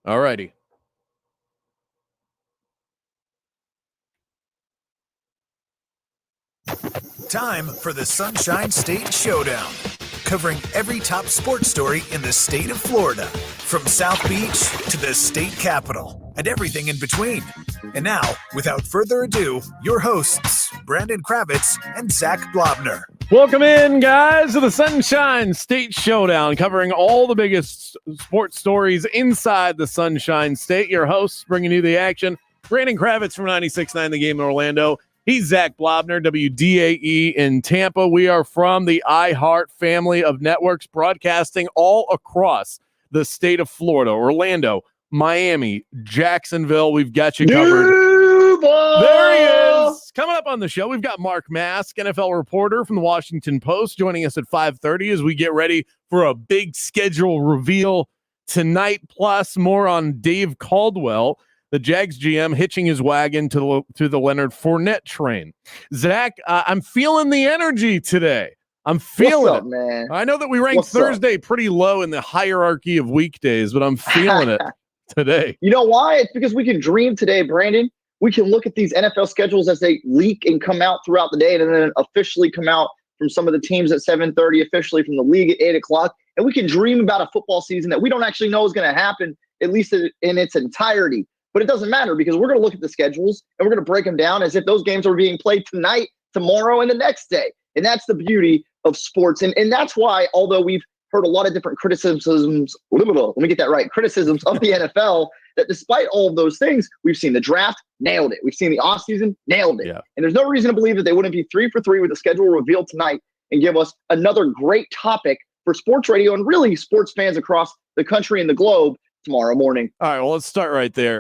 All righty. Time for the Sunshine State Showdown, covering every top sports story in the state of Florida, from South Beach to the state capital, and everything in between. And now, without further ado, your hosts, Brandon Kravitz and Zac Blobner. Welcome in, guys, to the Sunshine State Showdown, covering all the biggest sports stories inside the Sunshine State. Your hosts bringing you the action, Brandon Kravitz from 96.9 The Game in Orlando. He's Zac Blobner, WDAE in Tampa. We are from the iHeart family of networks, broadcasting all across the state of Florida, Orlando, Miami, Jacksonville. We've got you covered. There he is. Coming up on the show, we've got Mark Maske, NFL reporter from the Washington Post, joining us at 5:30 as we get ready for a big schedule reveal tonight, plus more on Dave Caldwell, the Jags GM, hitching his wagon to the Leonard Fournette train. Zac, I'm feeling the energy today. I'm feeling What's up, it, man. I know that we ranked Thursday pretty low in the hierarchy of weekdays, but I'm feeling it today. You know why? It's because we can dream today, Brandon. We can look at these NFL schedules as they leak and come out throughout the day, and then officially come out from some of the teams at 7:30, officially from the league at 8 o'clock. And we can dream about a football season that we don't actually know is going to happen, at least in its entirety. But it doesn't matter, because we're going to look at the schedules and we're going to break them down as if those games are being played tonight, tomorrow, and the next day. And that's the beauty of sports. And that's why, although we've heard a lot of different criticisms, let me get that right, criticisms of the NFL, that despite all of those things, we've seen the draft, nailed it. We've seen the offseason, nailed it. Yeah. And there's no reason to believe that they wouldn't be 3 for 3 with the schedule revealed tonight and give us another great topic for sports radio and really sports fans across the country and the globe tomorrow morning. All right, well, let's start right there.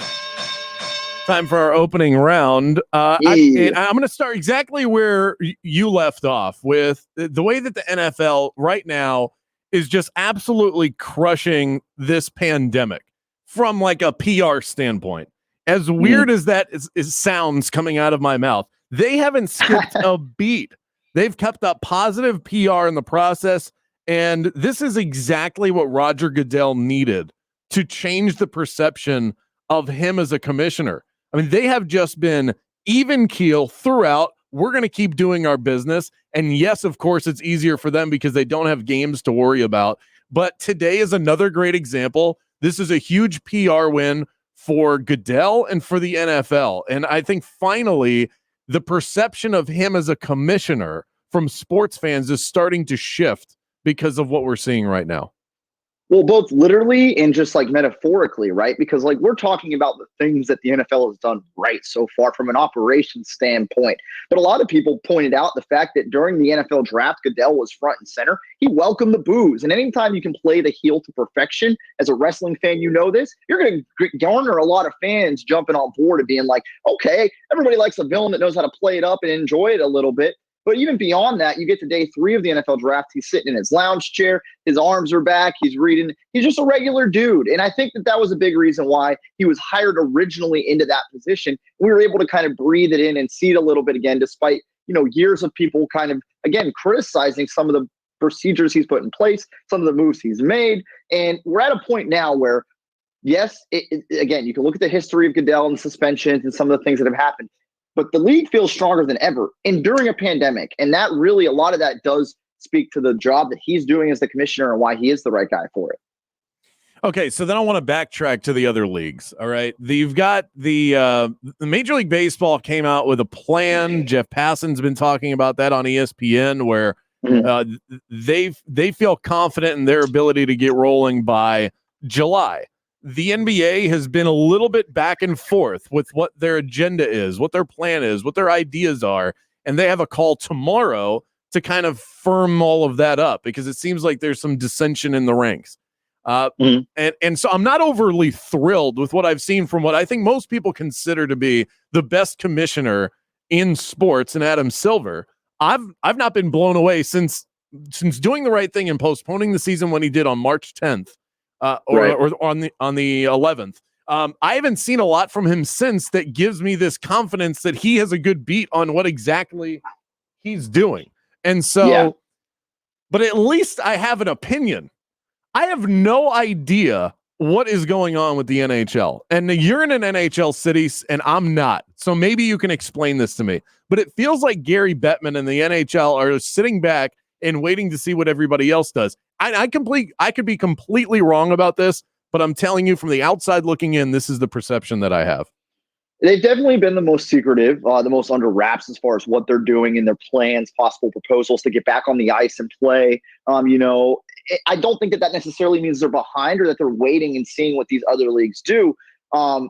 Time for our opening round. I'm going to start exactly where you left off, with the way that the NFL right now is just absolutely crushing this pandemic from like a PR standpoint. As weird as that sounds coming out of my mouth, they haven't skipped a beat. They've kept up positive PR in the process, and this is exactly what Roger Goodell needed to change the perception of him as a commissioner. I mean, they have just been even keel throughout. We're going to keep doing our business. And yes, of course, it's easier for them because they don't have games to worry about. But today is another great example. This is a huge PR win for Goodell and for the NFL. And I think finally the perception of him as a commissioner from sports fans is starting to shift because of what we're seeing right now. Well, both literally and just like metaphorically, right? Because like we're talking about the things that the NFL has done right so far from an operations standpoint. But a lot of people pointed out the fact that during the NFL draft, Goodell was front and center. He welcomed the boos. And anytime you can play the heel to perfection as a wrestling fan, you know this, you're going to garner a lot of fans jumping on board and being like, okay, everybody likes a villain that knows how to play it up and enjoy it a little bit. But even beyond that, you get to day 3 of the NFL draft. He's sitting in his lounge chair. His arms are back. He's reading. He's just a regular dude. And I think that was a big reason why he was hired originally into that position. We were able to kind of breathe it in and see it a little bit again, despite, years of people kind of, again, criticizing some of the procedures he's put in place, some of the moves he's made. And we're at a point now where, yes, again, you can look at the history of Goodell and suspensions and some of the things that have happened. But the league feels stronger than ever, and during a pandemic. And that really, a lot of that does speak to the job that he's doing as the commissioner and why he is the right guy for it. Okay, so then I want to backtrack to the other leagues. All right, you've got the Major League Baseball came out with a plan. Jeff Passan's been talking about that on ESPN, where they feel confident in their ability to get rolling by July. The NBA has been a little bit back and forth with what their agenda is, what their plan is, what their ideas are, and they have a call tomorrow to kind of firm all of that up, because it seems like there's some dissension in the ranks. And so I'm not overly thrilled with what I've seen from what I think most people consider to be the best commissioner in sports, and Adam Silver. I've not been blown away since doing the right thing and postponing the season when he did on March 10th. Or on the 11th. I haven't seen a lot from him since that gives me this confidence that he has a good beat on what exactly he's doing. And so, but at least I have an opinion. I have no idea what is going on with the NHL. And you're in an NHL city and I'm not. So maybe you can explain this to me. But it feels like Gary Bettman and the NHL are sitting back and waiting to see what everybody else does. I could be completely wrong about this, but I'm telling you from the outside looking in, this is the perception that I have. They've definitely been the most secretive, the most under wraps as far as what they're doing and their plans, possible proposals to get back on the ice and play. I don't think that necessarily means they're behind or that they're waiting and seeing what these other leagues do,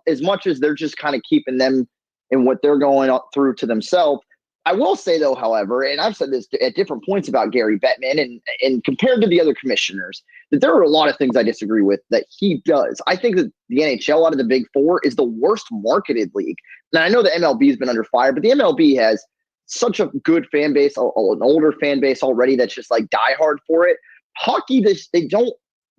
as much as they're just kind of keeping them in what they're going through to themselves. I will say, though, however, and I've said this at different points about Gary Bettman and compared to the other commissioners, that there are a lot of things I disagree with that he does. I think that the NHL out of the Big Four is the worst marketed league. Now, I know the MLB has been under fire, but the MLB has such a good fan base, an older fan base already that's just like diehard for it. Hockey, the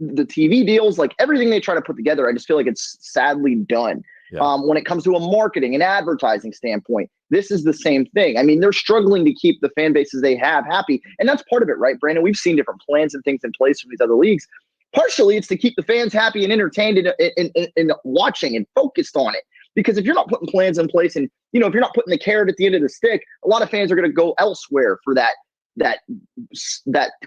TV deals, like everything they try to put together, I just feel like it's sadly done. Yeah. When it comes to a marketing and advertising standpoint, this is the same thing. I mean, they're struggling to keep the fan bases they have happy. And that's part of it, right, Brandon? We've seen different plans and things in place from these other leagues. Partially, it's to keep the fans happy and entertained and watching and focused on it. Because if you're not putting plans in place and, if you're not putting the carrot at the end of the stick, a lot of fans are going to go elsewhere for that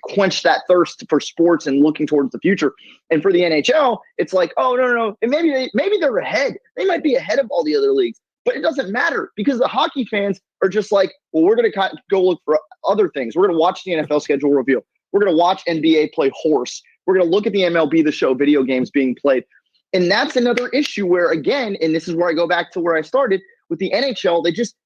quench that thirst for sports and looking towards the future. And for the NHL, it's like, oh, no. And maybe they're ahead. They might be ahead of all the other leagues, but it doesn't matter because the hockey fans are just like, well, we're going to go look for other things. We're going to watch the NFL schedule reveal. We're going to watch NBA play horse. We're going to look at the MLB, the show video games being played. And that's another issue where, again, and this is where I go back to where I started with the NHL,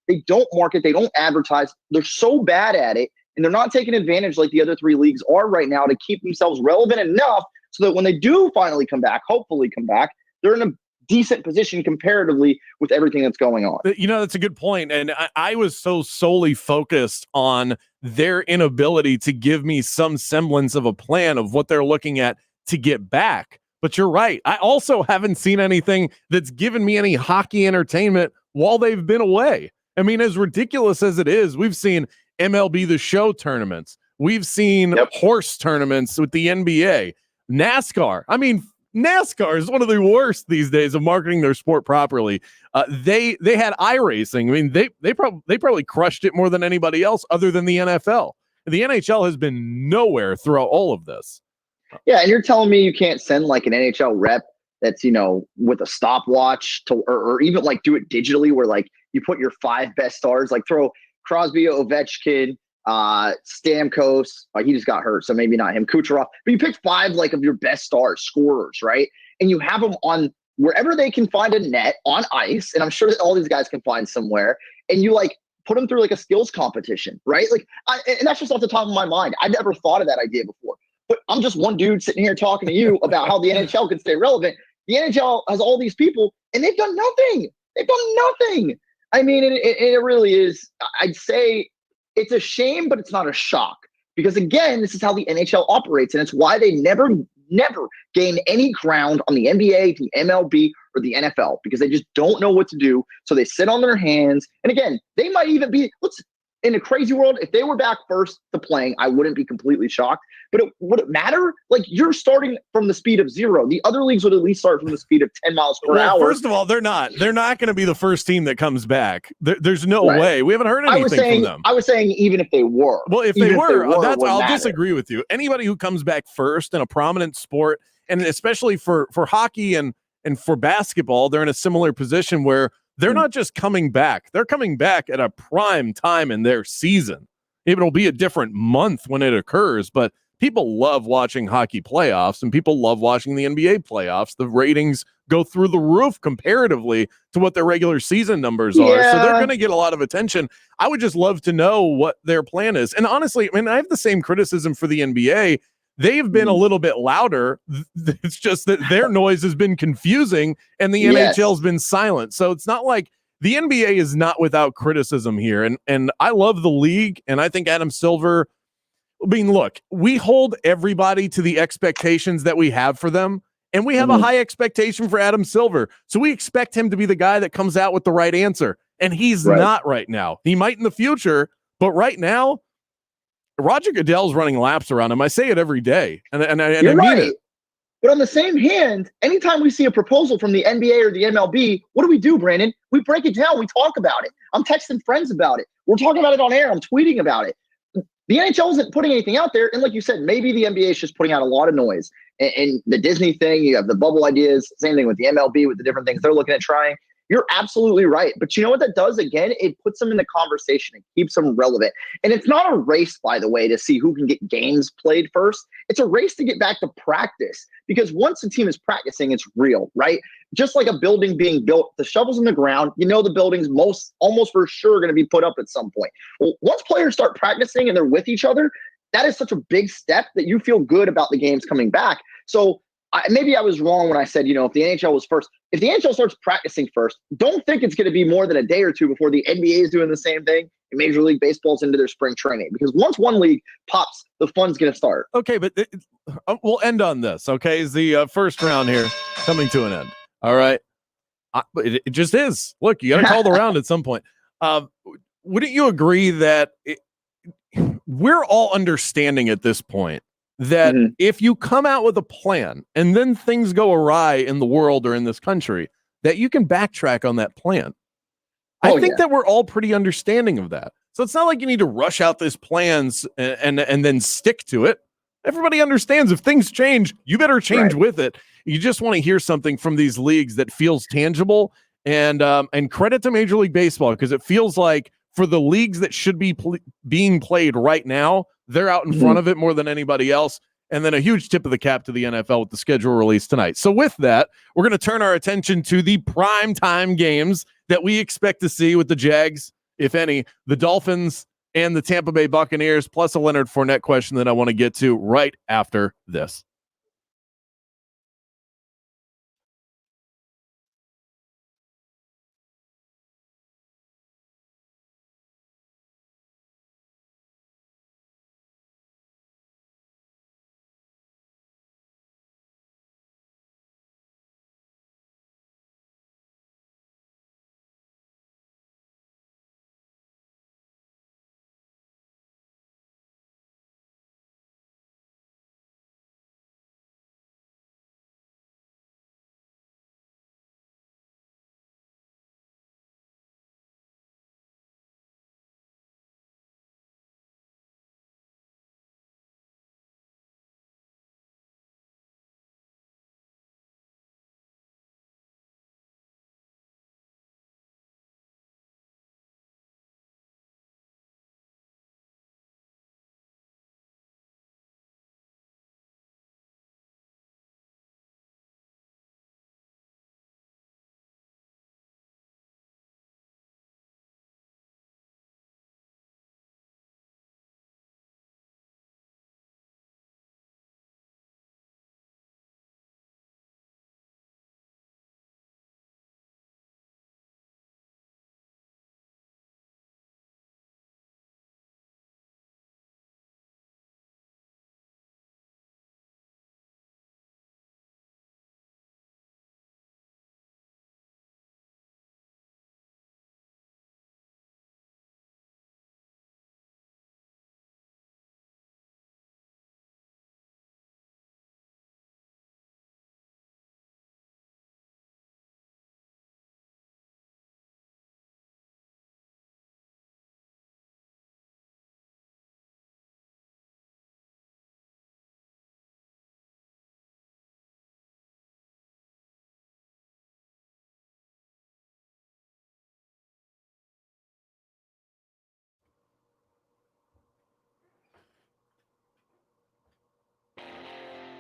they don't market, they don't advertise. They're so bad at it. And they're not taking advantage like the other thrhree leagues are right now to keep themselves relevant enough so that when they do finally come back, hopefully come back, they're in a decent position comparatively with everything that's going on. That's a good point. And I was so solely focused on their inability to give me some semblance of a plan of what they're looking at to get back. But you're right. I also haven't seen anything that's given me any hockey entertainment while they've been away. I mean, as ridiculous as it is, we've seen MLB The Show tournaments. We've seen horse tournaments with the NBA. NASCAR. I mean, NASCAR is one of the worst these days of marketing their sport properly. They had iRacing. I mean, they probably crushed it more than anybody else other than the NFL. The NHL has been nowhere throughout all of this. Yeah, and you're telling me you can't send like an NHL rep that's, with a stopwatch or even like do it digitally where like you put your 5 best stars, like throw Crosby, Ovechkin, Stamkos. He just got hurt, so maybe not him. Kucherov. But you pick 5 like of your best stars, scorers, right? And you have them on wherever they can find a net on ice, and I'm sure that all these guys can find somewhere. And you like put them through like a skills competition, right? Like, and that's just off the top of my mind. I never thought of that idea before. But I'm just one dude sitting here talking to you about how the NHL can stay relevant. The NHL has all these people, and they've done nothing. I mean, it really is. I'd say it's a shame, but it's not a shock. Because, again, this is how the NHL operates, and it's why they never gain any ground on the NBA, the MLB, or the NFL, because they just don't know what to do. So they sit on their hands. And, again, they might even be – in a crazy world, if they were back first to playing, I wouldn't be completely shocked. But would it matter? Like, you're starting from the speed of 0. The other leagues would at least start from the speed of 10 miles per hour. First of all, they're not going to be the first team that comes back. There's no way. We haven't heard anything from them. I was saying even if they were. Well, if they were, I'll disagree with you. Anybody who comes back first in a prominent sport, and especially for hockey and for basketball, they're in a similar position where they're not just coming back. They're coming back at a prime time in their season. It'll be a different month when it occurs, but people love watching hockey playoffs and people love watching the NBA playoffs. The ratings go through the roof comparatively to what their regular season numbers are. So they're going to get a lot of attention. I would just love to know what their plan is. And honestly, I mean, I have the same criticism for the NBA. They've been a little bit louder. It's just that their noise has been confusing and the NHL's been silent. So it's not like the NBA is not without criticism here. And I love the league. And I think Adam Silver, I mean, look, we hold everybody to the expectations that we have for them. And we have a high expectation for Adam Silver. So we expect him to be the guy that comes out with the right answer. And he's not right now. He might in the future, but right now, Roger Goodell's running laps around him. I say it every day, and I mean it. But on the same hand, anytime we see a proposal from the NBA or the MLB, what do, Brandon? We break it down. We talk about it. I'm texting friends about it. We're talking about it on air. I'm tweeting about it. The NHL isn't putting anything out there. And like you said, maybe the NBA is just putting out a lot of noise. And the Disney thing, you have the bubble ideas, same thing with the MLB, with the different things they're looking at trying. You're absolutely right. But you know what that does? Again, it puts them in the conversation and keeps them relevant. And it's not a race, by the way, to see who can get games played first. It's a race to get back to practice, because once a team is practicing, it's real, right? Just like a building being built, the shovel's in the ground, the building's almost for sure going to be put up at some point. Well, once players start practicing and they're with each other, that is such a big step that you feel good about the games coming back. So maybe I was wrong when I said, if the NHL was first, if the NHL starts practicing first, don't think it's going to be more than a day or two before the NBA is doing the same thing and Major League Baseball's into their spring training. Because once one league pops, the fun's going to start. Okay, but we'll end on this, okay? Is the first round here coming to an end? All right. It just is. Look, you got to call the round at some point. Wouldn't you agree that we're all understanding at this point that if you come out with a plan and then things go awry in the world or in this country, that you can backtrack on that plan? I think that we're all pretty understanding of that. So it's not like you need to rush out these plans and then stick to it. Everybody understands if things change, you better change with it. You just want to hear something from these leagues that feels tangible, and credit to Major League Baseball, because it feels like for the leagues that should be being played right now, they're out in front of it more than anybody else. And then a huge tip of the cap to the NFL with the schedule release tonight. So with that, we're going to turn our attention to the prime time games that we expect to see with the Jags, if any, the Dolphins and the Tampa Bay Buccaneers, plus a Leonard Fournette question that I want to get to right after this.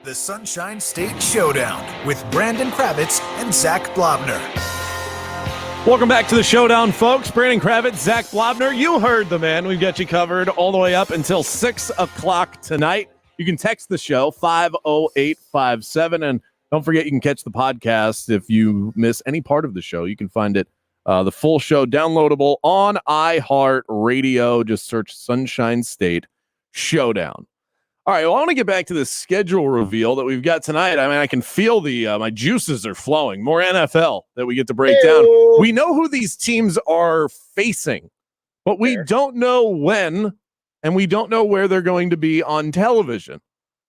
The Sunshine State Showdown with Brandon Kravitz and Zac Blobner. Welcome back to the Showdown, folks. Brandon Kravitz, Zac Blobner. You heard the man. We've got you covered all the way up until 6 o'clock tonight. You can text the show, 50857. And don't forget, you can catch the podcast if you miss any part of the show. You can find it, the full show, downloadable on iHeartRadio. Just search Sunshine State Showdown. All right, well, I want to get back to the schedule reveal that we've got tonight. I mean, I can feel my juices are flowing. More NFL that we get to break down. We know who these teams are facing, but we don't know when, and we don't know where they're going to be on television.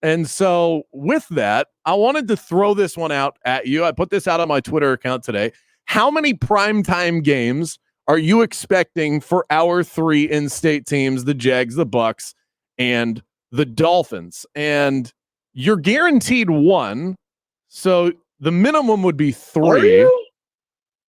And so with that, I wanted to throw this one out at you. I put this out on my Twitter account today. How many primetime games are you expecting for our 3 in-state teams, the Jags, the Bucs, and the Dolphins? And you're guaranteed 1, so the minimum would be 3.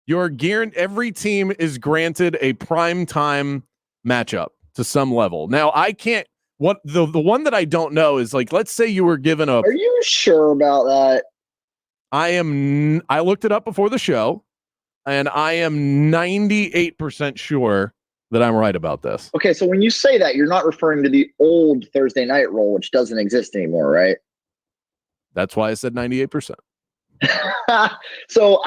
You're guaranteed. Every team is granted a primetime matchup to some level. Now, I can't. What the one that I don't know is, like, let's say you were given a. Are you sure about that? I looked it up before the show, and I am 98% sure that I'm right about this. Okay, so when you say that, you're not referring to the old Thursday night rule, which doesn't exist anymore, right? That's why I said 98%. So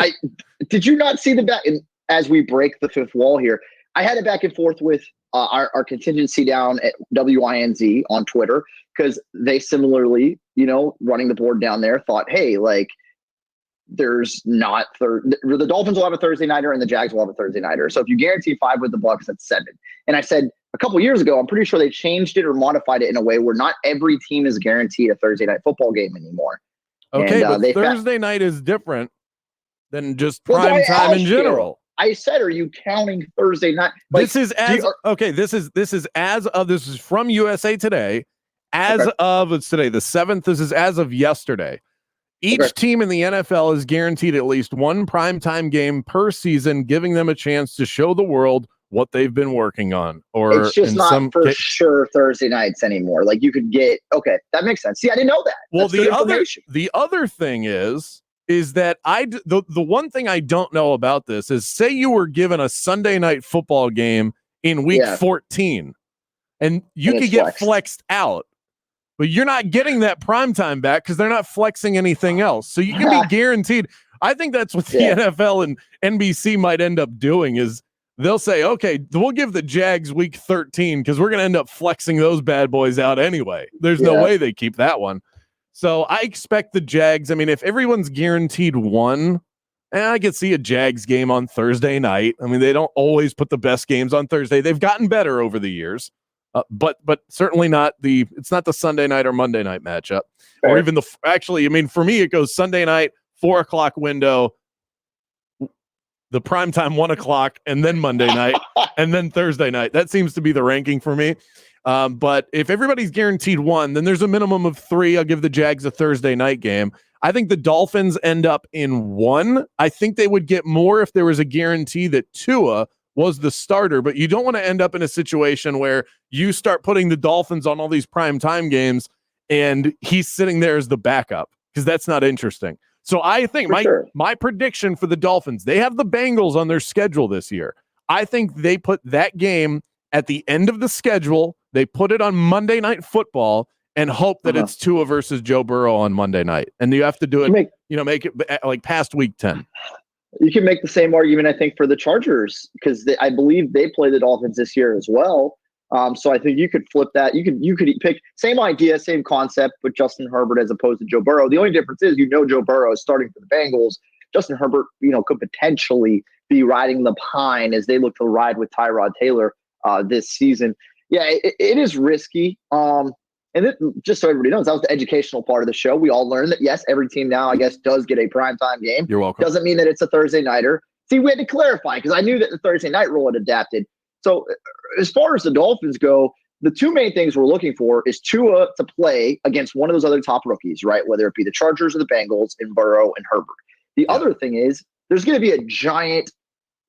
did you not see the back? And as we break the fifth wall here, I had it back and forth with our contingency down at WINZ on Twitter, because they similarly, running the board down there, thought, hey, like, there's not the Dolphins will have a Thursday nighter and the Jags will have a Thursday nighter. So if you guarantee 5 with the Bucs, that's 7. And I said a couple years ago, I'm pretty sure they changed it or modified it in a way where not every team is guaranteed a Thursday night football game anymore. Okay, but Thursday night is different than just prime time in general. I said, are you counting Thursday night? Like, this is from USA Today. Of it's today, the 7th. This is as of yesterday. Each team in the NFL is guaranteed at least 1 primetime game per season, giving them a chance to show the world what they've been working on. Or it's just not for sure Thursday nights anymore. Like, you could get, that makes sense. See, I didn't know that. Well, the other thing is that the one thing I don't know about this is, say you were given a Sunday night football game in week 14, and you could get flexed out, but you're not getting that primetime back because they're not flexing anything else. So you can be guaranteed. I think that's what the NFL and NBC might end up doing, is they'll say, okay, we'll give the Jags week 13 because we're going to end up flexing those bad boys out anyway. There's no way they keep that one. So I expect the Jags. I mean, if everyone's guaranteed 1, and I could see a Jags game on Thursday night. I mean, they don't always put the best games on Thursday. They've gotten better over the years, but certainly not it's not the Sunday night or Monday night matchup, or even for me, it goes Sunday night, 4:00 window, the primetime 1:00, and then Monday night, and then Thursday night. That seems to be the ranking for me. But if everybody's guaranteed 1, then there's a minimum of 3. I'll give the Jags a Thursday night game. I think the Dolphins end up in 1. I think they would get more if there was a guarantee that Tua was the starter, but you don't want to end up in a situation where you start putting the Dolphins on all these prime time games and he's sitting there as the backup, because that's not interesting. So I think my prediction for the Dolphins, they have the Bengals on their schedule this year. I think they put that game at the end of the schedule. They put it on Monday Night Football and hope that it's Tua versus Joe Burrow on Monday night. And you have to do it, make it like past week 10. You can make the same argument, I think, for the Chargers, because I believe they play the Dolphins this year as well. So I think you could flip that. You could pick same idea, same concept, but Justin Herbert as opposed to Joe Burrow. The only difference is, Joe Burrow is starting for the Bengals. Justin Herbert, could potentially be riding the pine as they look to ride with Tyrod Taylor this season. Yeah, it is risky. And just so everybody knows, that was the educational part of the show. We all learned that, yes, every team now, I guess, does get a primetime game. You're welcome. Doesn't mean that it's a Thursday nighter. See, we had to clarify, because I knew that the Thursday night rule had adapted. So as far as the Dolphins go, the 2 main things we're looking for is Tua to play against one of those other top rookies, right? Whether it be the Chargers or the Bengals, and Burrow and Herbert. The other thing is, there's going to be a giant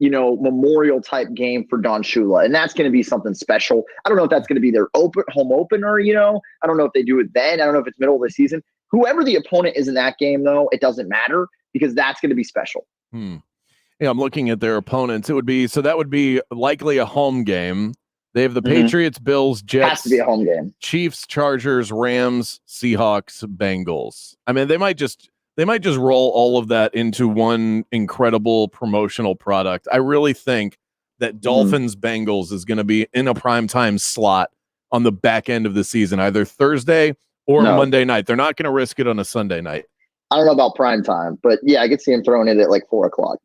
memorial type game for Don Shula. And that's going to be something special. I don't know if that's going to be their home opener, I don't know if they do it then. I don't know if it's middle of the season. Whoever the opponent is in that game, though, it doesn't matter, because that's going to be special. Yeah, I'm looking at their opponents. That would be likely a home game. They have the Patriots, Bills, Jets. Has to be a home game. Chiefs, Chargers, Rams, Seahawks, Bengals. I mean, they might just roll all of that into one incredible promotional product. I really think that Dolphins Bengals is going to be in a primetime slot on the back end of the season, either Thursday or Monday night. They're not going to risk it on a Sunday night. I don't know about primetime, but yeah, I could see him throwing it at like 4:00.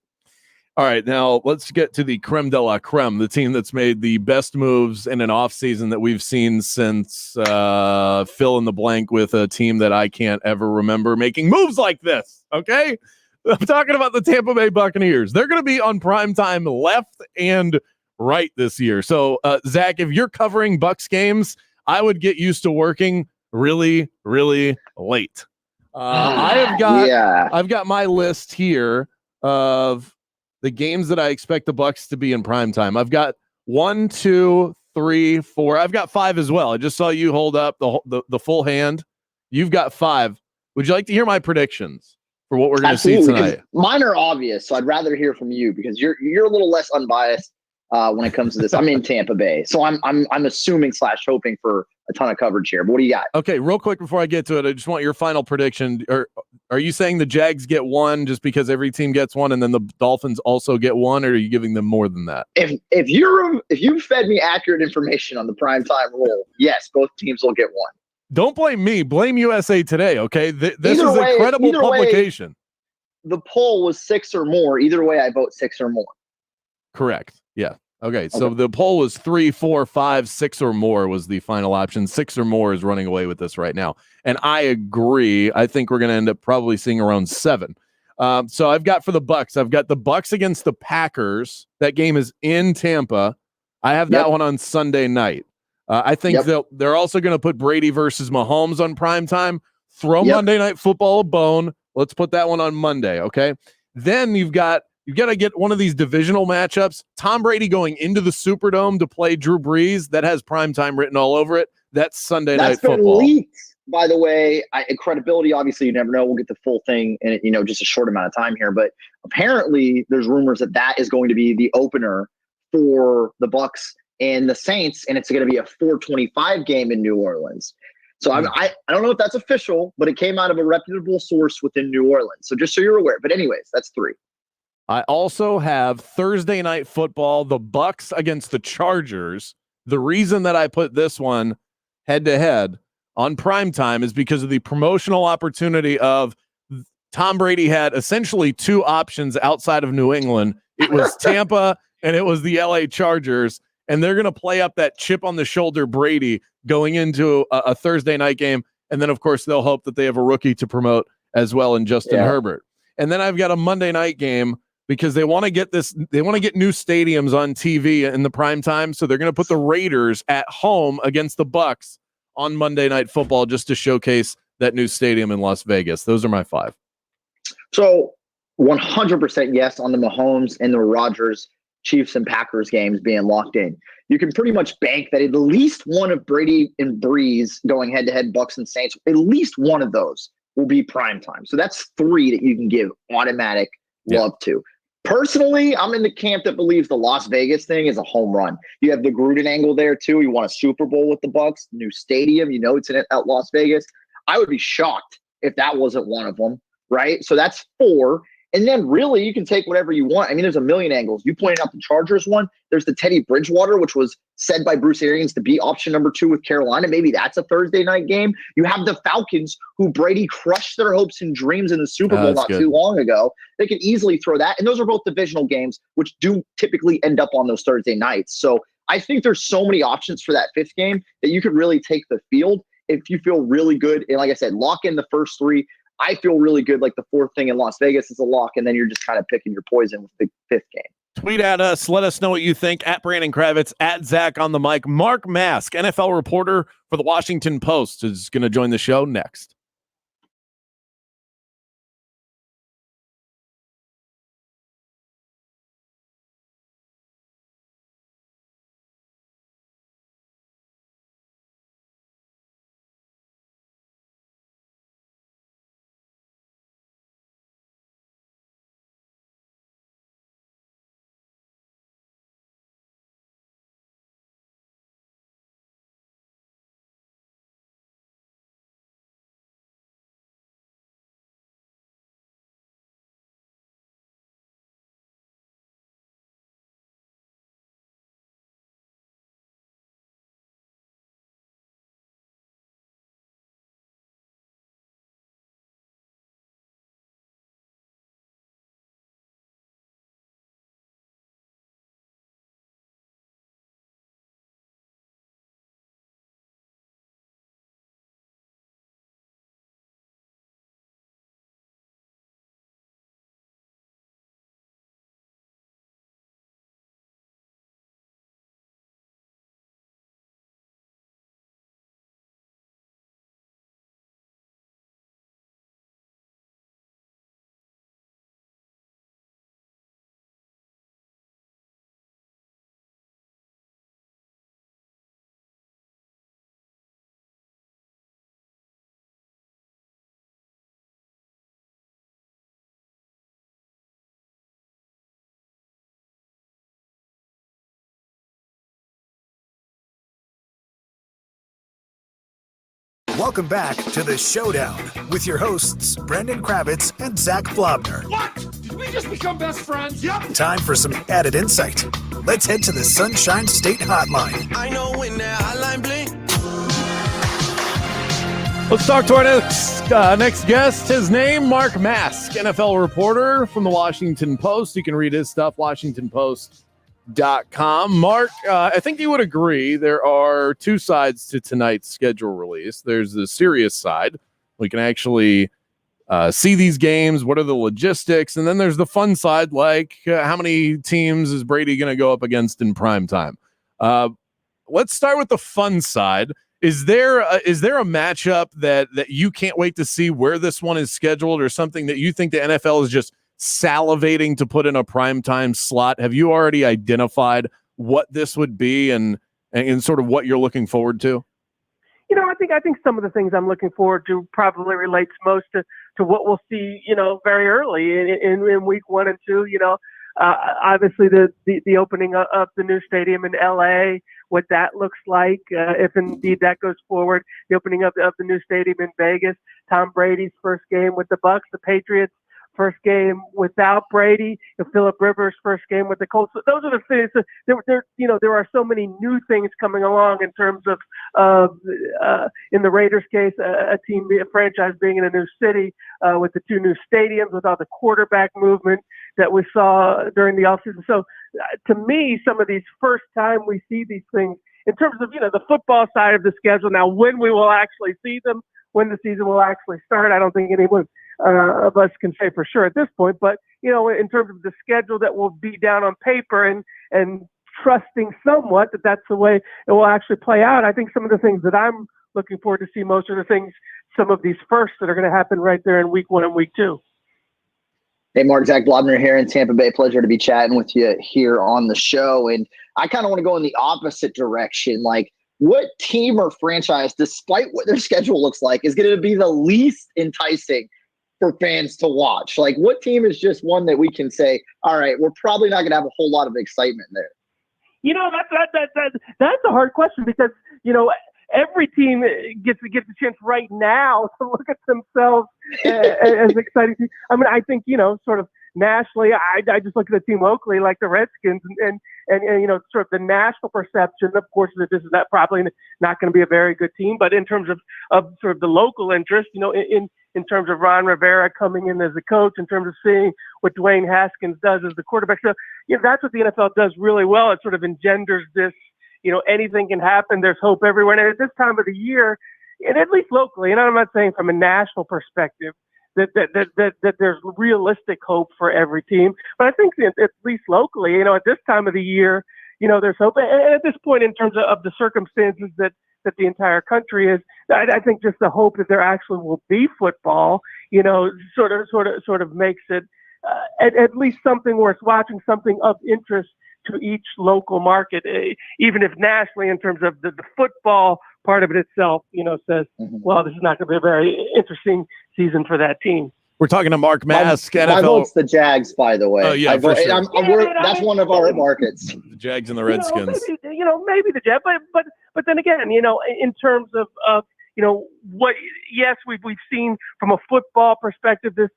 All right, now let's get to the creme de la creme, the team that's made the best moves in an offseason that we've seen since fill in the blank with a team that I can't ever remember making moves like this, okay? I'm talking about the Tampa Bay Buccaneers. They're going to be on primetime left and right this year. So, Zach, if you're covering Bucs games, I would get used to working really, really late. I've got my list here of the games that I expect the Bucs to be in primetime. I've got 1, 2, 3, 4. I've got 5 as well. I just saw you hold up the full hand. You've got 5. Would you like to hear my predictions for what we're going to see tonight? Mine are obvious, so I'd rather hear from you because you're a little less unbiased when it comes to this. I'm in Tampa Bay, so I'm assuming / hoping for a ton of coverage here. But what do you got? Okay, real quick before I get to it, I just want your final prediction. Are you saying the Jags get 1 just because every team gets 1, and then the Dolphins also get 1, or are you giving them more than that? If you fed me accurate information on the primetime rule, yes, both teams will get 1. Don't blame me. Blame USA Today, okay? This is a credible publication. The poll was 6 or more. Either way, I vote 6 or more. Correct. Yeah. Okay. So the poll was 3, 4, 5, 6 or more was the final option. 6 or more is running away with this right now. And I agree. I think we're going to end up probably seeing around 7. So I've got for the Bucs, I've got the Bucs against the Packers. That game is in Tampa. I have that one on Sunday night. I think they're also going to put Brady versus Mahomes on primetime. Throw Monday Night Football a bone. Let's put that one on Monday, okay? Then you've got to get one of these divisional matchups. Tom Brady going into the Superdome to play Drew Brees. That has primetime written all over it. That's Sunday Night Football. That's been leaked, by the way. Credibility, obviously, you never know. We'll get the full thing in just a short amount of time here. But apparently, there's rumors that is going to be the opener for the Bucs and the Saints, and it's going to be a 4:25 game in New Orleans. So I don't know if that's official, but it came out of a reputable source within New Orleans. So just so you're aware. But anyways, that's 3. I also have Thursday Night Football, the Bucs against the Chargers. The reason that I put this one head-to-head on primetime is because of the promotional opportunity of Tom Brady had essentially 2 options outside of New England. It was Tampa and it was the LA Chargers. And they're going to play up that chip on the shoulder Brady going into a Thursday night game. And then, of course, they'll hope that they have a rookie to promote as well in Justin Herbert. And then I've got a Monday night game because they want to get new stadiums on TV in the prime time. So they're going to put the Raiders at home against the Bucs on Monday Night Football just to showcase that new stadium in Las Vegas. Those are my 5. So 100% yes on the Mahomes and the Rodgers, Chiefs and Packers games being locked in. You can pretty much bank that at least one of Brady and Breeze going head-to-head Bucs and Saints, at least one of those will be primetime. So that's 3 that you can give automatic love to. Personally, I'm in the camp that believes the Las Vegas thing is a home run. You have the Gruden angle there, too. You want a Super Bowl with the Bucs, new stadium. It's in at Las Vegas. I would be shocked if that wasn't one of them, right? So that's 4. And then really you can take whatever you want. I mean, there's a million angles. You pointed out the Chargers one. There's the Teddy Bridgewater, which was said by Bruce Arians to be option number 2 with Carolina. Maybe that's a Thursday night game. You have the Falcons, who Brady crushed their hopes and dreams in the Super Bowl too long ago. They can easily throw that. And those are both divisional games, which do typically end up on those Thursday nights. So I think there's so many options for that 5th game that you could really take the field if you feel really good. And like I said, lock in the first 3. I feel really good. Like the 4th thing in Las Vegas is a lock, and then you're just kind of picking your poison with the 5th game. Tweet at us. Let us know what you think. At Brandon Kravitz, at Zach on the mic. Mark Maske, NFL reporter for the Washington Post, is going to join the show next. Welcome back to the Showdown with your hosts, Brendan Kravitz and Zac Blobner. What? Did we just become best friends? Yep. Time for some added insight. Let's head to the Sunshine State Hotline. I know when that hotline blink. Let's talk to our next guest. His name, Mark Maske, NFL reporter from the Washington Post. You can read his stuff, WashingtonPost.com. Mark, I think you would agree there are two sides to tonight's schedule release. There's the serious side. We can actually see these games. What are the logistics? And then there's the fun side, like how many teams is Brady going to go up against in prime time? Let's start with the fun side. Is there a matchup that you can't wait to see where this one is scheduled, or something that you think the NFL is just salivating to put in a primetime slot? Have you already identified what this would be and sort of what you're looking forward to? I think some of the things I'm looking forward to probably relates most to what we'll see, very early in week 1 and 2. Obviously the opening of the new stadium in LA, what that looks like, if indeed that goes forward, the opening of the new stadium in Vegas, Tom Brady's first game with the Bucs, the Patriots' first game without Brady, Phillip Rivers' first game with the Colts. So those are the things. There are so many new things coming along in terms of in the Raiders' case, a franchise being in a new city with the 2 new stadiums, with all the quarterback movement that we saw during the offseason. So to me, some of these first time we see these things in terms of, the football side of the schedule. Now, when we will actually see them, when the season will actually start, I don't think anyone of us can say for sure at this point. But, in terms of the schedule that will be down on paper and trusting somewhat that that's the way it will actually play out, I think some of the things that I'm looking forward to see most are the things, some of these firsts that are going to happen right there in week 1 and week 2. Hey, Mark, Zac Blobner here in Tampa Bay. Pleasure to be chatting with you here on the show. And I kind of want to go in the opposite direction. Like, what team or franchise, despite what their schedule looks like, is going to be the least enticing for fans to watch? Like, what team is just one that we can say, all right, we're probably not going to have a whole lot of excitement there? That's a hard question because, every team gets a chance right now to look at themselves as exciting. I mean, I think, sort of nationally, I just look at the team locally, like the Redskins, and sort of the national perception, of course, that this is not probably not going to be a very good team. But in terms of sort of the local interest, in terms of Ron Rivera coming in as a coach, in terms of seeing what Dwayne Haskins does as the quarterback. So, that's what the NFL does really well. It sort of engenders this, anything can happen. There's hope everywhere. And at this time of the year, and at least locally, and I'm not saying from a national perspective, that there's realistic hope for every team. But I think at least locally, at this time of the year, there's hope. And at this point, in terms of the circumstances that the entire country is, I think just the hope that there actually will be football, sort of makes it at least something worth watching, something of interest to each local market, even if nationally, in terms of the football part of it itself, says, well, this is not going to be a very interesting season for that team. We're talking to Mark Maske. My vote's the Jags, by the way. Oh, yeah, for sure. That's one of our markets. The Jags and the Redskins. Maybe the Jags, but then again, in terms of what, yes, we've seen from a football perspective, this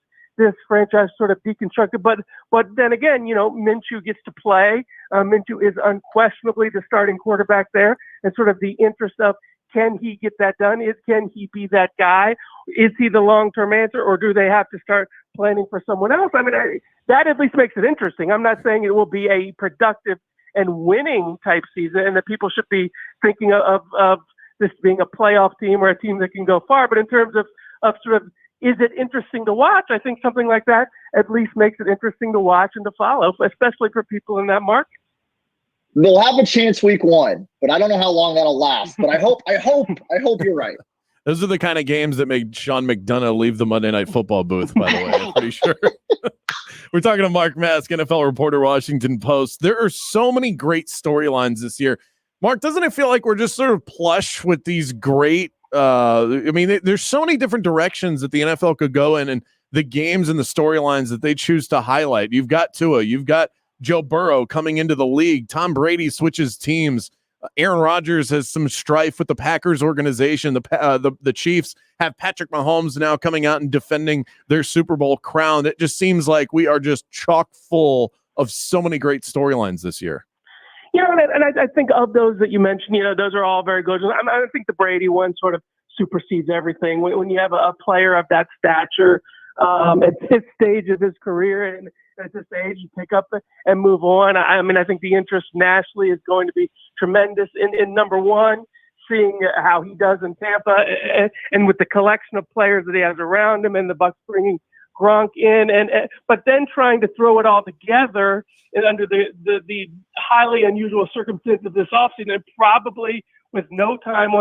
franchise sort of deconstructed, but then again, Minshew gets to play. Minshew is unquestionably the starting quarterback there, and sort of the interest of, can he get that done? Can he be that guy? Is he the long-term answer, or do they have to start planning for someone else? I mean, that at least makes it interesting. I'm not saying it will be a productive and winning type season, and that people should be thinking of this being a playoff team or a team that can go far. But in terms of sort of, is it interesting to watch? I think something like that at least makes it interesting to watch and to follow, especially for people in that market. They'll have a chance week 1, but I don't know how long that'll last. But I hope you're right. Those are the kind of games that make Sean McDonough leave the Monday Night Football booth, by the way. I'm pretty sure. We're talking to Mark Maske, NFL reporter, Washington Post. There are so many great storylines this year. Mark, doesn't it feel like we're just sort of plush with these great there's so many different directions that the NFL could go in, and the games and the storylines that they choose to highlight. You've got Tua, you've got Joe Burrow coming into the league. Tom Brady switches teams Aaron Rodgers has some strife with the Packers organization. The Chiefs have Patrick Mahomes now coming out and defending their Super Bowl crown. It just seems like we are just chock full of so many great storylines this year. And I think of those that you mentioned, those are all very good. I think the Brady one sort of supersedes everything. When you have a player of that stature at this stage of his career and at this age, you pick up and move on. I think the interest nationally is going to be tremendous in number one, seeing how he does in Tampa and with the collection of players that he has around him, and the Bucs bringing Gronk in, but then trying to throw it all together and under the highly unusual circumstances of this offseason, and probably with no time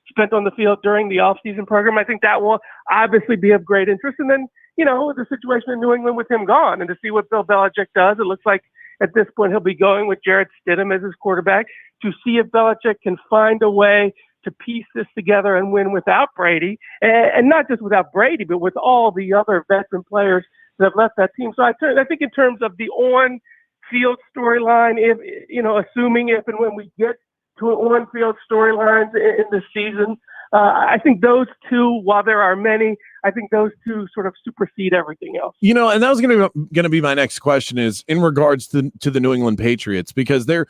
spent on the field during the offseason program. I think that will obviously be of great interest. And then, the situation in New England with him gone, and to see what Bill Belichick does. It looks like at this point he'll be going with Jarrett Stidham as his quarterback, to see if Belichick can find a way to piece this together and win without Brady, and not just without Brady, but with all the other veteran players that have left that team. So I think in terms of the on-field storyline, assuming if and when we get to an on-field storylines in the season, I think those two, while there are many, I think those two sort of supersede everything else. And that was going to be my next question, is in regards to the New England Patriots, because they're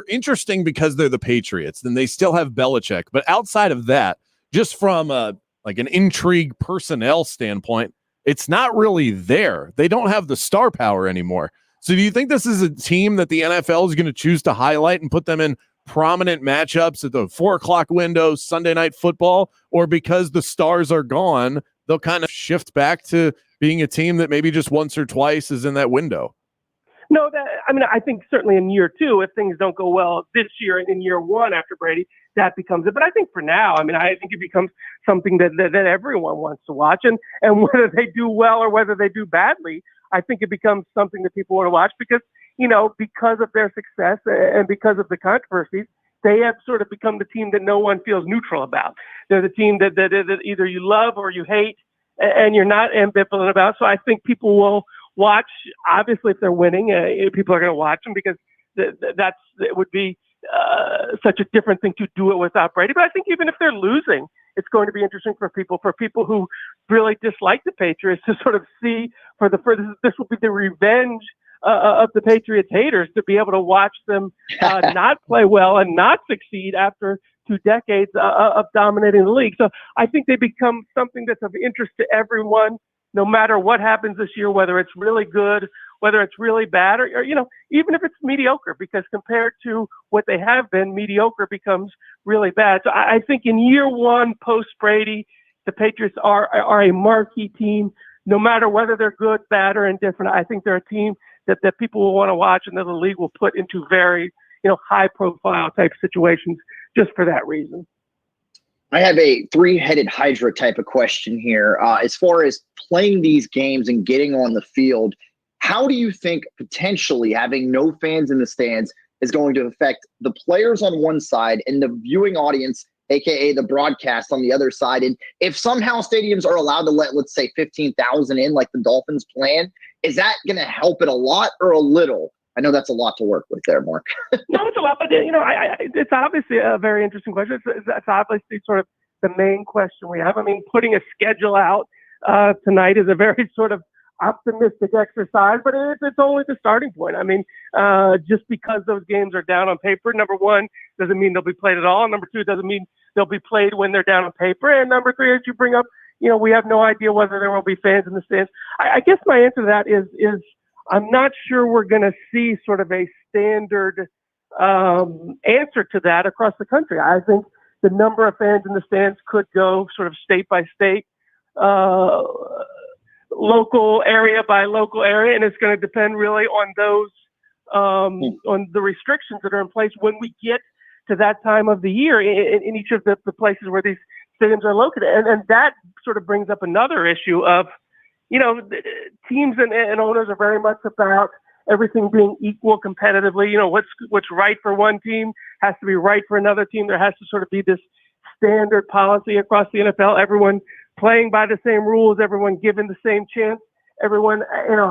interesting because they're the Patriots and they still have Belichick. But outside of that, just from an intrigue personnel standpoint, it's not really there. They don't have the star power anymore. So do you think this is a team that the NFL is going to choose to highlight and put them in prominent matchups at the 4:00 window, Sunday Night Football, or because the stars are gone, they'll kind of shift back to being a team that maybe just once or twice is in that window? No, I think certainly in year two, if things don't go well this year and in year one after Brady, that becomes it. But I think for now, I think it becomes something that everyone wants to watch. And whether they do well or whether they do badly, I think it becomes something that people want to watch because of their success and because of the controversies, they have sort of become the team that no one feels neutral about. They're the team that either you love or you hate, and you're not ambivalent about. So I think people will watch. Obviously, if they're winning, people are going to watch them because it would be such a different thing to do it without Brady. But I think even if they're losing, it's going to be interesting for people who really dislike the Patriots to sort of see this will be the revenge of the Patriots haters, to be able to watch them not play well and not succeed after 2 decades of dominating the league. So I think they become something that's of interest to everyone, no matter what happens this year, whether it's really good, whether it's really bad, or even if it's mediocre, because compared to what they have been, mediocre becomes really bad. So I think in year one, post-Brady, the Patriots are a marquee team, no matter whether they're good, bad, or indifferent. I think they're a team that people will want to watch and that the league will put into very, high-profile type situations just for that reason. I have a 3-headed Hydra type of question here. As far as playing these games and getting on the field, how do you think potentially having no fans in the stands is going to affect the players on one side and the viewing audience, aka the broadcast, on the other side? And if somehow stadiums are allowed to let, let's say, 15,000 in like the Dolphins plan, is that going to help it a lot or a little? I know that's a lot to work with there, Mark. No, it's a lot, but it's obviously a very interesting question. It's obviously sort of the main question we have. Putting a schedule out tonight is a very sort of optimistic exercise, but it's only the starting point. Just because those games are down on paper, number one, doesn't mean they'll be played at all. Number two, doesn't mean they'll be played when they're down on paper. And number three, as you bring up, we have no idea whether there will be fans in the stands. I guess my answer to that is I'm not sure we're going to see sort of a standard answer to that across the country. I think the number of fans in the stands could go sort of state by state, local area by local area, and it's going to depend really on those on the restrictions that are in place when we get to that time of the year in each of the places where these stadiums are located. And that sort of brings up another issue of, teams and owners are very much about everything being equal competitively. What's right for one team has to be right for another team. There has to sort of be this standard policy across the NFL, everyone playing by the same rules, everyone given the same chance, everyone,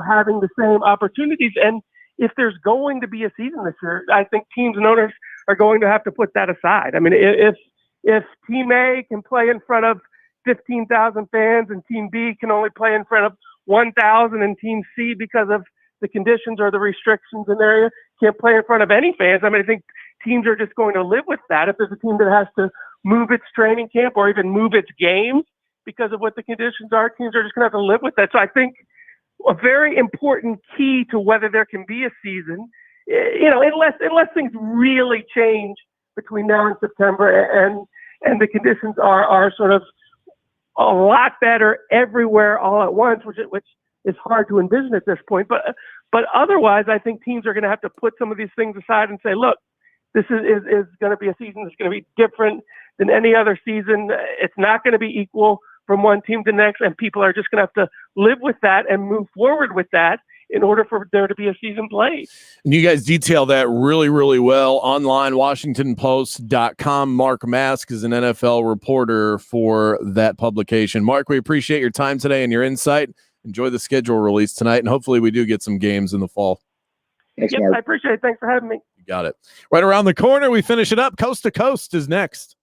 having the same opportunities. And if there's going to be a season this year, I think teams and owners are going to have to put that aside. I mean, if Team A can play in front of 15,000 fans and Team B can only play in front of 1,000 and Team C because of the conditions or the restrictions in the area can't play in front of any fans. I mean, I think teams are just going to live with that. If there's a team that has to move its training camp or even move its games because of what the conditions are, teams are just going to have to live with that. So I think a very important key to whether there can be a season, unless things really change between now and September and the conditions are sort of a lot better everywhere all at once, which is hard to envision at this point. But otherwise, I think teams are going to have to put some of these things aside and say, look, this is going to be a season that's going to be different than any other season. It's not going to be equal from one team to the next, and people are just going to have to live with that and move forward with that in order for there to be a season played. And you guys detail that really, really well online, WashingtonPost.com. Mark Maske is an NFL reporter for that publication. Mark, we appreciate your time today and your insight. Enjoy the schedule release tonight, and hopefully we do get some games in the fall. Thanks, yep, Mark. I appreciate it. Thanks for having me. You got it. Right around the corner, we finish it up. Coast to Coast is next.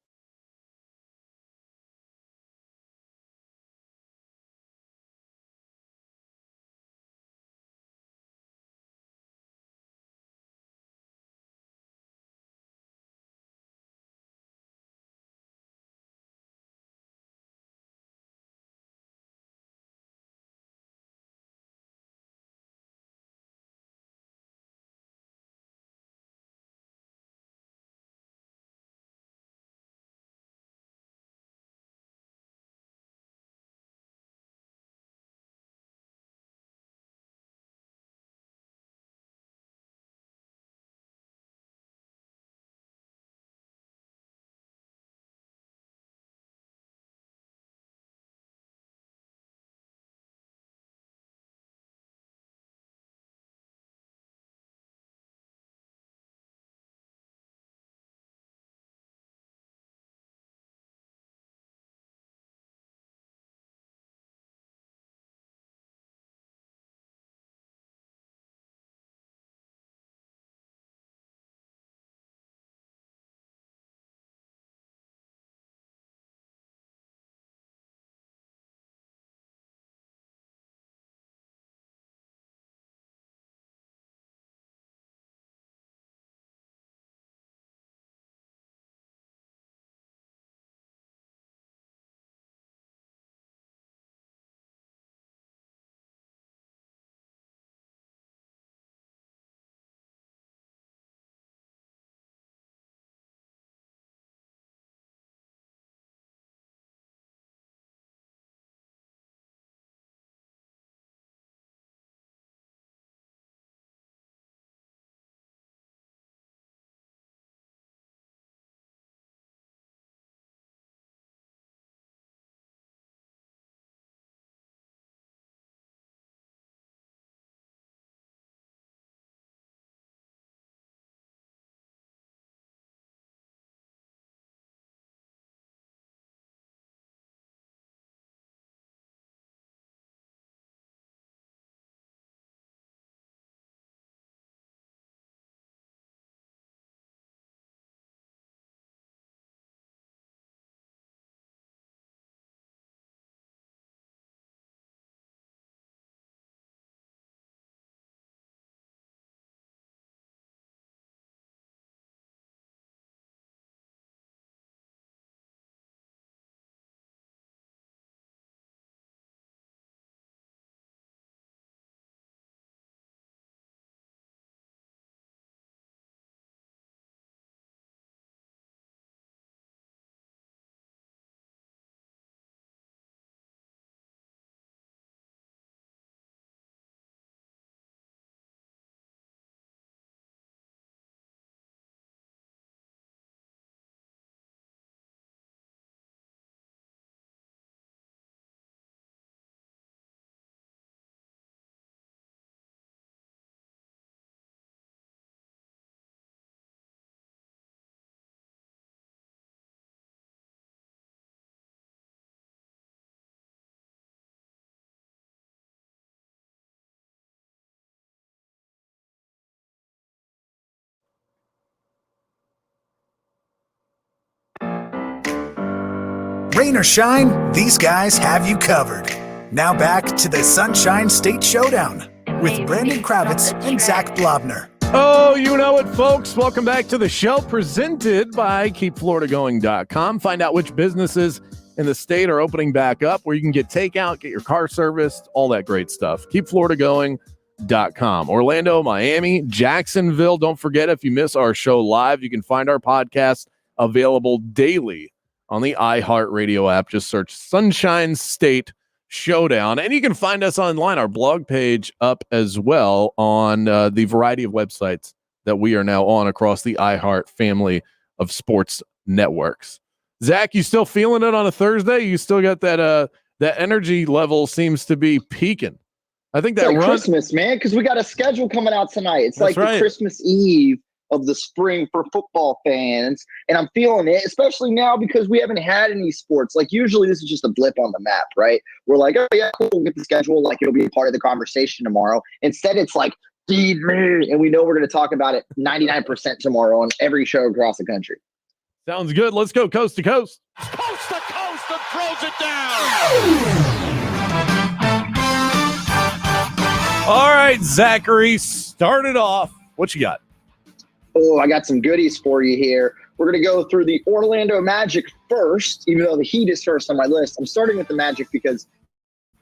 Rain or shine, these guys have you covered. Now back to the Sunshine State Showdown with Brandon Kravitz and Zac Blobner. Oh, you know it, folks. Welcome back to the show presented by KeepFloridaGoing.com. Find out which businesses in the state are opening back up, where you can get takeout, get your car serviced, all that great stuff. KeepFloridaGoing.com. Orlando, Miami, Jacksonville. Don't forget, if you miss our show live, you can find our podcast available daily on the iHeartRadio app. Just search Sunshine State Showdown, and you can find us online, our blog page up as well on the variety of websites that we are now on across the iHeart family of sports networks. Zach, you still feeling it on a Thursday? You still got that that energy level seems to be peaking. I think that it's like Christmas, man, because we got a schedule coming out tonight. It's like the Christmas Eve of the spring for football fans, and I'm feeling it, especially now because we haven't had any sports. Like, usually this is just a blip on the map, right? We're like, oh yeah, cool, we'll get the schedule, like it'll be a part of the conversation tomorrow. Instead, it's like, feed me, and we know we're going to talk about it 99% tomorrow on every show across the country. Sounds good. Let's go coast to coast. Coast to coast and throws it down. All right, Zachary, start it off. What you got? Oh, I got some goodies for you here. We're going to go through the Orlando Magic first, even though the Heat is first on my list. I'm starting with the Magic because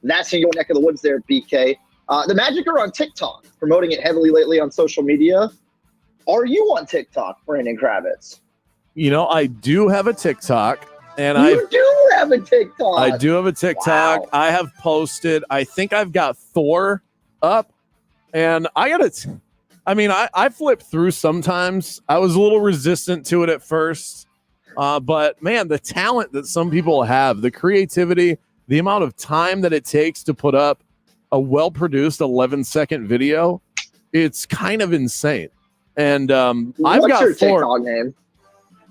that's in your neck of the woods there, BK. The Magic are on TikTok, promoting it heavily lately on social media. Are you on TikTok, Brandon Kravitz? You know, I do have a TikTok. And you do have a TikTok. I do have a TikTok. Wow. I have posted, I think I've got 4 up. And I got to... I mean, I flip through sometimes. I was a little resistant to it at first. But, man, the talent that some people have, the creativity, the amount of time that it takes to put up a well-produced 11-second video, it's kind of insane. And I've got your 4. TikTok name?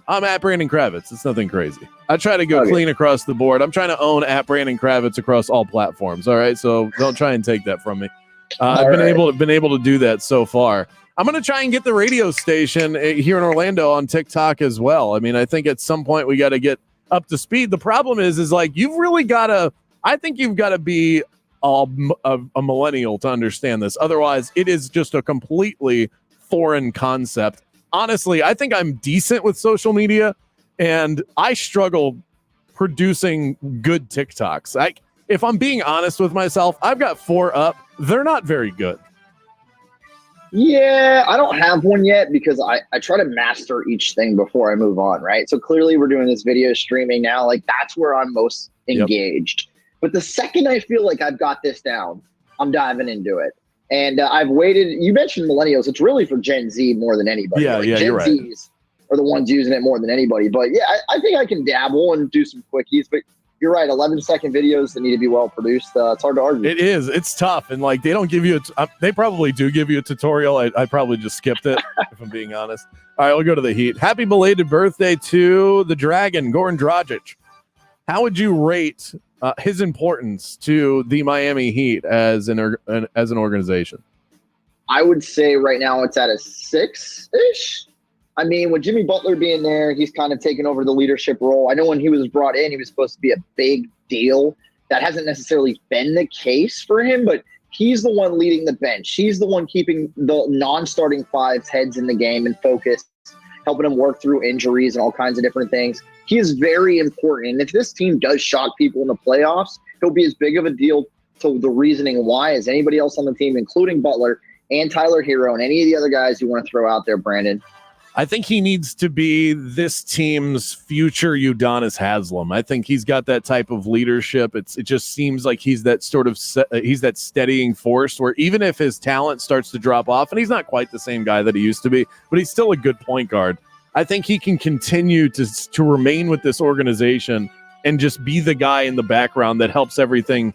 I'm at Brandon Kravitz. It's nothing crazy. I try to go clean across the board. I'm trying to own at Brandon Kravitz across all platforms. All right, so don't try and take that from me. I've been able to do that so far. I'm going to try and get the radio station here in Orlando on TikTok as well. I mean, I think at some point we got to get up to speed. The problem is like you've really got to. I think you've got to be a millennial to understand this. Otherwise, it is just a completely foreign concept. Honestly, I think I'm decent with social media, and I struggle producing good TikToks. If I'm being honest with myself, I've got 4 up. They're not very good. Yeah, I don't have one yet because I try to master each thing before I move on, right? So clearly we're doing this video streaming now. Like, that's where I'm most engaged. Yep. But the second I feel like I've got this down, I'm diving into it. And I've waited. You mentioned millennials. It's really for Gen Z more than anybody. Yeah, Gen you're right. Zs are the ones using it more than anybody. But yeah, I think I can dabble and do some quickies. But you're right. 11-second videos that need to be well produced. It's hard to argue. It is. It's tough. And like, they don't give you they probably do give you a tutorial. I probably just skipped it, if I'm being honest. All right, we'll go to the Heat. Happy belated birthday to the Dragon, Goran Dragic. How would you rate his importance to the Miami Heat as an organization? I would say right now it's at a 6-ish. I mean, with Jimmy Butler being there, he's kind of taken over the leadership role. I know when he was brought in, he was supposed to be a big deal. That hasn't necessarily been the case for him, but he's the one leading the bench. He's the one keeping the non-starting 5's heads in the game and focused, helping them work through injuries and all kinds of different things. He is very important. And if this team does shock people in the playoffs, he'll be as big of a deal to the reasoning why as anybody else on the team, including Butler and Tyler Hero and any of the other guys you want to throw out there, Brandon. I think he needs to be this team's future Udonis Haslem. I think he's got that type of leadership. It just seems like he's that sort of he's that steadying force where even if his talent starts to drop off, and he's not quite the same guy that he used to be, but he's still a good point guard. I think he can continue to remain with this organization and just be the guy in the background that helps everything,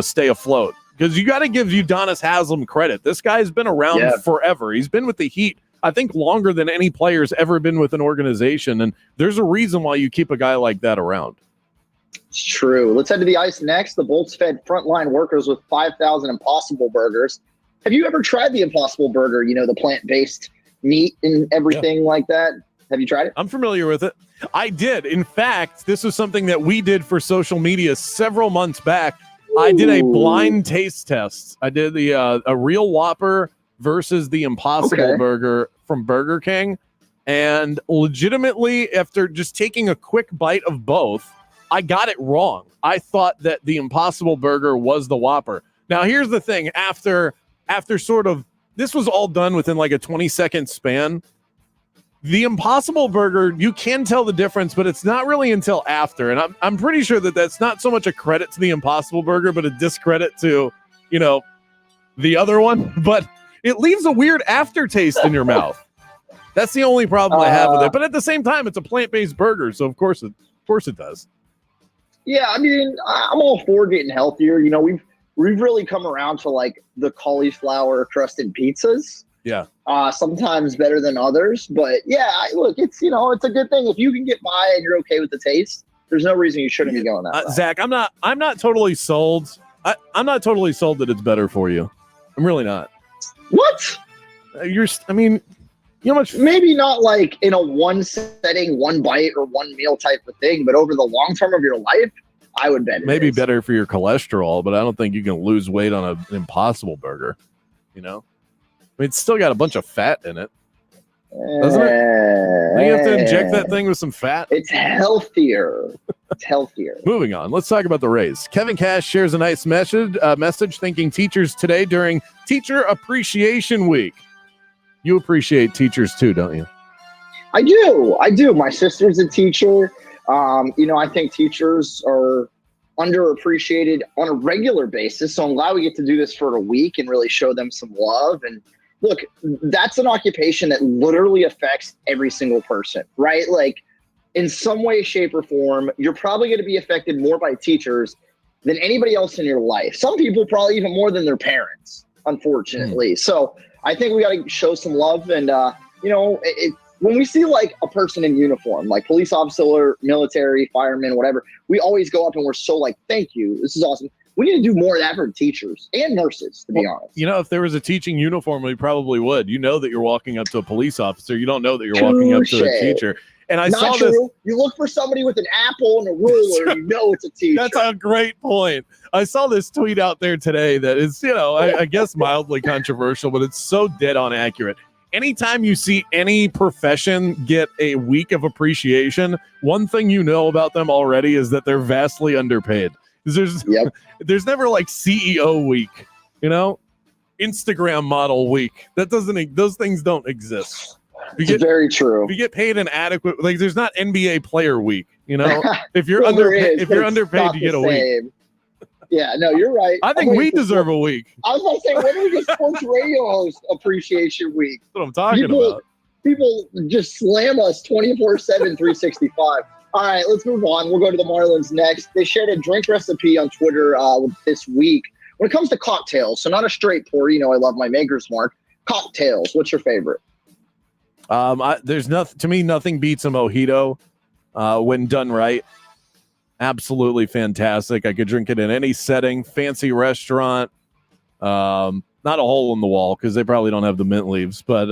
stay afloat. Because you got to give Udonis Haslem credit. This guy's been around forever. He's been with the Heat, I think, longer than any player's ever been with an organization. And there's a reason why you keep a guy like that around. It's true. Let's head to the ice next. The Bolts fed frontline workers with 5,000 Impossible Burgers. Have you ever tried the Impossible Burger? The plant-based meat and everything like that? Have you tried it? I'm familiar with it. I did. In fact, this was something that we did for social media several months back. Ooh. I did a blind taste test. I did a real Whopper versus the Impossible Burger from Burger King. And legitimately, after just taking a quick bite of both, I got it wrong. I thought that the Impossible Burger was the Whopper. Now, here's the thing. After sort of, this was all done within like a 20-second span. The Impossible Burger, you can tell the difference, but it's not really until after. And I'm pretty sure that that's not so much a credit to the Impossible Burger, but a discredit to, the other one. But it leaves a weird aftertaste in your mouth. That's the only problem I have with it. But at the same time, it's a plant-based burger, so of course it does. Yeah, I mean, I'm all for getting healthier. We've really come around to like the cauliflower crusted pizzas. Yeah. Sometimes better than others, but yeah, look, it's it's a good thing if you can get by and you're okay with the taste. There's no reason you shouldn't be going that route. Zach, I'm not totally sold. I'm not totally sold that it's better for you. I'm really not. What? Maybe not like in a one setting, one bite or one meal type of thing, but over the long term of your life, I would bet maybe better for your cholesterol, but I don't think you can lose weight on an Impossible Burger. It's still got a bunch of fat in it, doesn't it? Don't you have to inject that thing with some fat? It's healthier. Moving on. Let's talk about the Rays. Kevin Cash shares a nice message thanking teachers today during Teacher Appreciation Week. You appreciate teachers too, don't you? I do. My sister's a teacher. I think teachers are underappreciated on a regular basis. So I'm glad we get to do this for a week and really show them some love. And look, that's an occupation that literally affects every single person, right? Like in some way, shape, or form, you're probably going to be affected more by teachers than anybody else in your life. Some people probably even more than their parents, unfortunately. So I think we got to show some love. And, when we see like a person in uniform, like police officer, military, fireman, whatever, we always go up and we're so like, thank you. This is awesome. We need to do more of that for teachers and nurses, to be honest. If there was a teaching uniform, we probably would. You know that you're walking up to a police officer. You don't know that you're walking up to a teacher. And I saw this. You look for somebody with an apple and a ruler, you know it's a teacher. That's a great point. I saw this tweet out there today that is, I guess mildly controversial, but it's so dead on accurate. Anytime you see any profession get a week of appreciation, one thing you know about them already is that they're vastly underpaid. There's never like CEO week, Instagram model week. Those things don't exist. It's very true. If you get paid an adequate, like there's not NBA player week, if you're underpaid, you get a week. Yeah, no, you're right. I think we deserve a week. I was about to say, when do we get Sports Radio Host Appreciation Week? That's what I'm talking about. People just slam us 24/7, 365. All right, let's move on. We'll go to the Marlins next. They shared a drink recipe on Twitter this week. When it comes to cocktails, so not a straight pour, I love my Maker's Mark. Cocktails, what's your favorite? There's nothing to me. Nothing beats a mojito when done right. Absolutely fantastic. I could drink it in any setting, fancy restaurant, not a hole in the wall because they probably don't have the mint leaves, but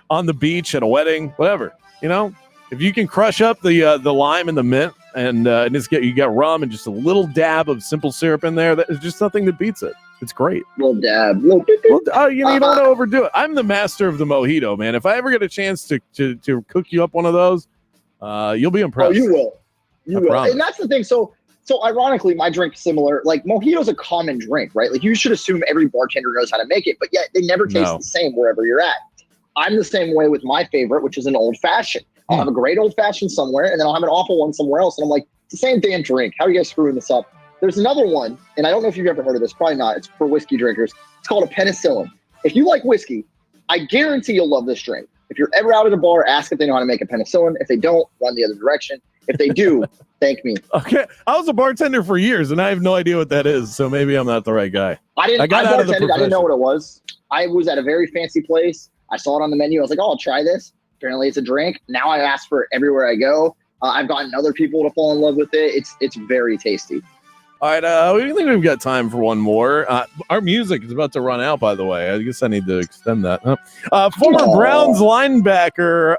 on the beach at a wedding, whatever. If you can crush up the lime and the mint and you got rum and just a little dab of simple syrup in there, there's just nothing that beats it. It's great. Little dab. You don't want to overdo it. I'm the master of the mojito, man. If I ever get a chance to cook you up one of those, you'll be impressed. Oh, you will. You will. And that's the thing. So ironically, my drink's similar. Like mojito's a common drink, right? Like you should assume every bartender knows how to make it, but yet they never taste the same wherever you're at. I'm the same way with my favorite, which is an old fashioned. I'll have a great old fashioned somewhere, and then I'll have an awful one somewhere else. And I'm like, it's the same damn drink. How are you guys screwing this up? There's another one, and I don't know if you've ever heard of this. Probably not. It's for whiskey drinkers. It's called a penicillin. If you like whiskey, I guarantee you'll love this drink. If you're ever out at a bar, ask if they know how to make a penicillin. If they don't, run the other direction. If they do, thank me. Okay. I was a bartender for years, and I have no idea what that is, so maybe I'm not the right guy. I didn't know what it was. I was at a very fancy place. I saw it on the menu. I was like, oh, I'll try this. Apparently, it's a drink. Now I ask for it everywhere I go. I've gotten other people to fall in love with it. It's very tasty. All right, we think we've got time for one more. Our music is about to run out, by the way. I guess I need to extend that. Former Browns linebacker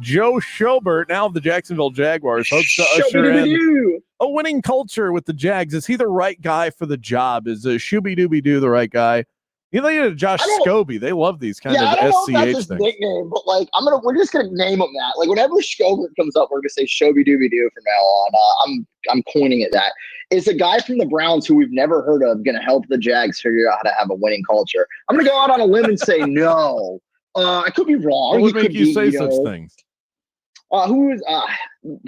Joe Schobert, now of the Jacksonville Jaguars, hopes to usher in a winning culture with the Jags. Is he the right guy for the job? Is Shooby-Dooby-Doo the right guy? You know, Josh Scobie. They love these kind of SCH I don't know if that's his things. nickname, but like we're just gonna name him that. Like whenever Scobert comes up, we're gonna say Shooby-Dooby-Doo from now on. I'm coining it that. Is a guy from the Browns who we've never heard of going to help the Jags figure out how to have a winning culture? I'm going to go out on a limb and say no. I could be wrong. What would make you say such things? Who is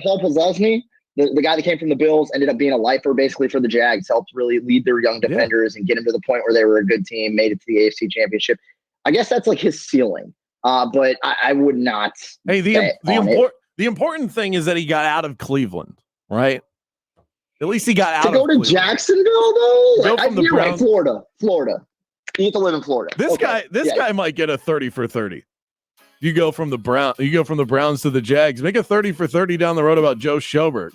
Paul Posluszny, the guy that came from the Bills, ended up being a lifer basically for the Jags, helped really lead their young defenders and get them to the point where they were a good team, made it to the AFC Championship. I guess that's like his ceiling, but I would not. Hey, the important thing is that he got out of Cleveland, right? At least he got out to go to Jacksonville, though. You're right, Florida. You need to live in Florida. This guy might get a 30 for 30. You go from the Browns to the Jags. Make a 30 for 30 down the road about Joe Schobert.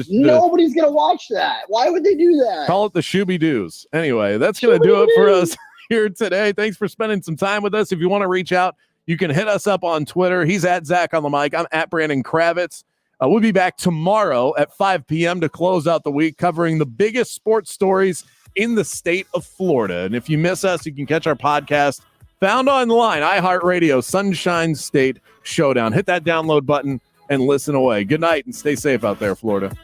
Nobody's gonna watch that. Why would they do that? Call it the Shooby-Doos. Anyway, that's gonna do it for us here today. Thanks for spending some time with us. If you want to reach out, you can hit us up on Twitter. He's at Zach on the mic. I'm at Brandon Kravitz. We'll be back tomorrow at 5 p.m. to close out the week, covering the biggest sports stories in the state of Florida. And if you miss us, you can catch our podcast found online, iHeartRadio, Sunshine State Showdown. Hit that download button and listen away. Good night and stay safe out there, Florida.